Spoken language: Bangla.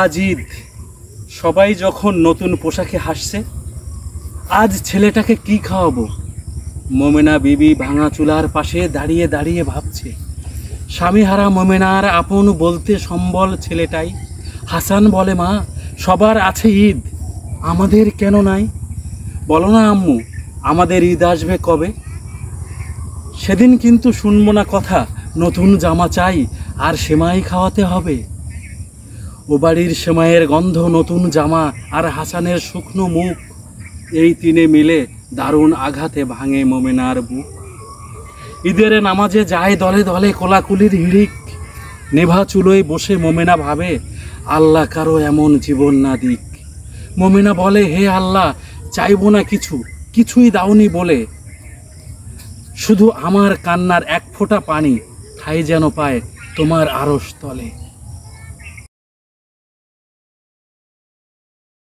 আজ ঈদ, সবাই যখন নতুন পোশাকে হাসছে, আজ ছেলেটাকে কি খাওয়াবো? মোমেনা বিবি ভাঙা চুলার পাশে দাঁড়িয়ে দাঁড়িয়ে ভাবছে। স্বামীহারা মোমেনার আপন বলতে সম্বল ছেলেটাই। হাসান বলে, মা, সবার আছে ঈদ, আমাদের কেন নাই? বলো না আম্মু, আমাদের ঈদ আসবে কবে? সেদিন কিন্তু শুনবো না কথা, নতুন জামা চাই আর সেমাই খাওয়াতে হবে। ও বাড়ির সেমাইয়ের গন্ধ, নতুন জামা আর হাসানের শুকনো মুখ, এই তিনে মিলে দারুণ আঘাতে ভাঙে মোমেনার বুক। ঈদের নামাজে যায় দলে দলে কোলাকুলির হিড়িক। নেভা চুলোয় বসে মোমেনা ভাবে, আল্লাহ কারো এমন জীবন না দিক। মোমেনা বলে, হে আল্লাহ, চাইবো না কিছু, কিছুই দাওনি বলে, শুধু আমার কান্নার এক ফোঁটা পানি ঠাই যেন পায় তোমার আরশ তলে।